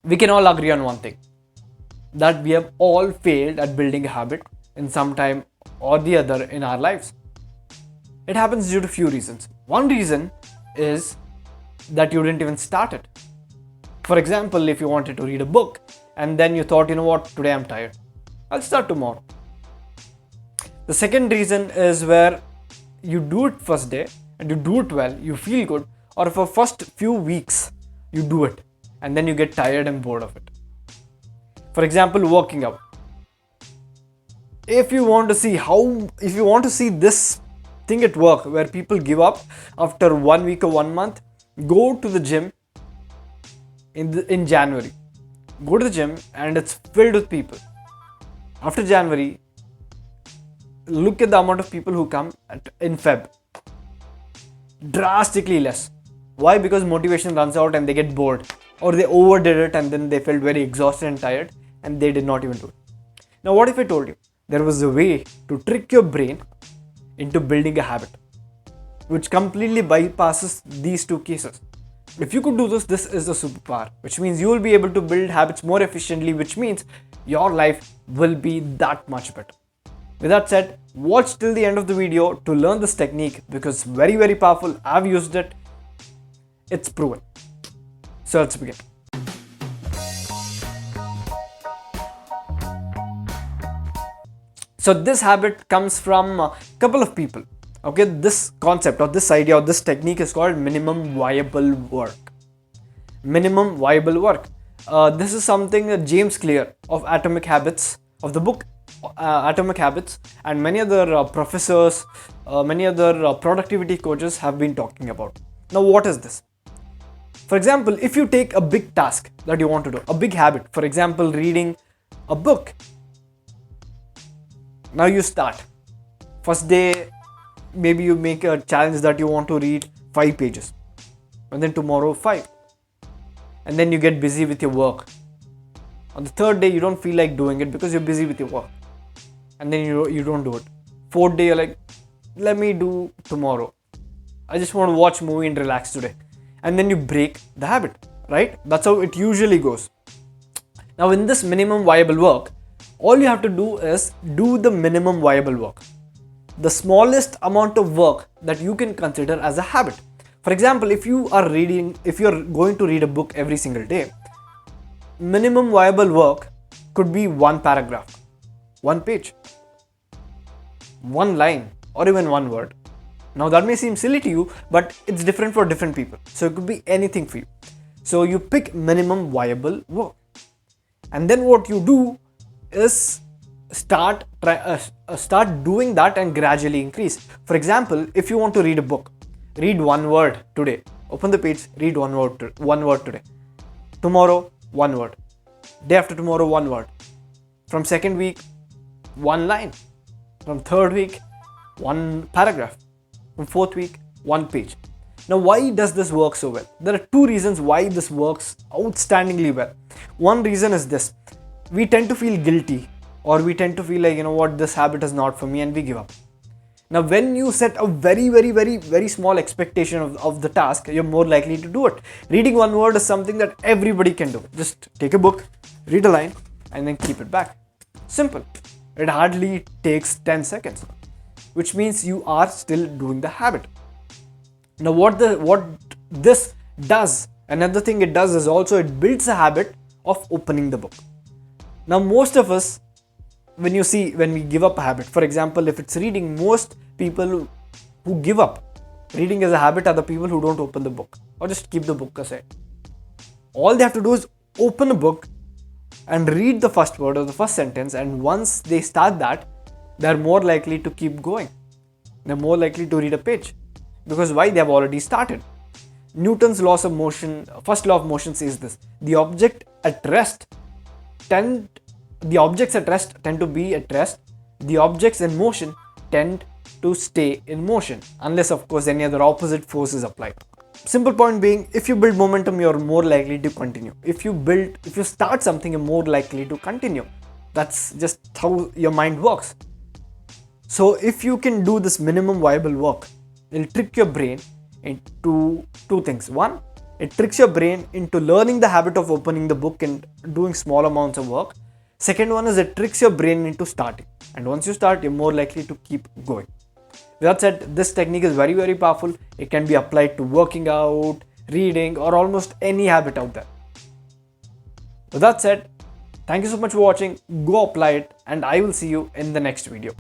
We can all agree on one thing, that we have all failed at building a habit in some time or the other in our lives. It happens due to few reasons. One reason is that you didn't even start it. For example, if you wanted to read a book and then you thought, you know what, today I'm tired, I'll start tomorrow. The second reason is where you do it first day and you do it well, you feel good, or for first few weeks you do it and then you get tired and bored of it. For example, working out. If you want to see this thing at work where people give up after 1 week or 1 month, go to the gym in January. Go to the gym and it's filled with people. After January, look at the amount of people who come in Feb. Drastically less. Why? Because motivation runs out and they get bored, or they overdid it and then they felt very exhausted and tired and they did not even do it. Now, what if I told you there was a way to trick your brain into building a habit which completely bypasses these two cases? If you could do this, this is a superpower, which means you will be able to build habits more efficiently, which means your life will be that much better. With that said, watch till the end of the video to learn this technique because it's very, very powerful. I've used it. It's proven. So let's begin. So this habit comes from a couple of people. Okay, this concept or this idea or this technique is called minimum viable work. Minimum viable work. This is something that James Clear of Atomic Habits, of the book Atomic Habits, and many other professors, many other productivity coaches have been talking about. Now, what is this? For example, if you take a big task that you want to do, a big habit, for example, reading a book. Now you start. First day, maybe you make a challenge that you want to read 5 pages. And then tomorrow 5. And then you get busy with your work. On the third day, you don't feel like doing it because you're busy with your work. And then you don't do it. Fourth day, you're like, let me do tomorrow. I just want to watch movie and relax today. And then you break the habit, right? That's how it usually goes. Now, in this minimum viable work, all you have to do is do the minimum viable work. The smallest amount of work that you can consider as a habit. For example, if you're going to read a book every single day, minimum viable work could be 1 paragraph, 1 page, 1 line, or even 1 word. Now that may seem silly to you, but it's different for different people. So it could be anything for you. So you pick minimum viable work. And then what you do is start doing that and gradually increase. For example, if you want to read a book, read 1 word today. Open the page, read 1 word today. Tomorrow, 1 word. Day after tomorrow, 1 word. From second week, 1 line. From third week, 1 paragraph. From fourth week, 1 page. Now, why does this work so well? There are 2 reasons why this works outstandingly well. One reason is this. We tend to feel guilty, or we tend to feel like, you know what, this habit is not for me, and we give up. Now, when you set a very, very, very, very small expectation of the task, you're more likely to do it. Reading 1 word is something that everybody can do. Just take a book, read a line, and then keep it back. Simple. It hardly takes 10 seconds, which means you are still doing the habit. Now, what this does, another thing it does is also it builds a habit of opening the book. Now, most of us, when we give up a habit, for example, if it's reading, most people who give up reading as a habit are the people who don't open the book or just keep the book aside. All they have to do is open a book and read the first word or the first sentence, and once they start that, they're more likely to keep going. They're more likely to read a page. Because why? They have already started. Newton's laws of motion, first law of motion says this: the objects at rest tend to be at rest. The objects in motion tend to stay in motion, unless of course any other opposite force is applied. Simple point being, if you build momentum, you're more likely to continue. If you start something, you're more likely to continue. That's just how your mind works. So if you can do this minimum viable work, it'll trick your brain into 2 things. One, It tricks your brain into learning the habit of opening the book and doing small amounts of work. Second one is it tricks your brain into starting. And once you start, you're more likely to keep going. With that said, this technique is very, very powerful. It can be applied to working out, reading, or almost any habit out there. With that said, thank you so much for watching. Go apply it, and I will see you in the next video.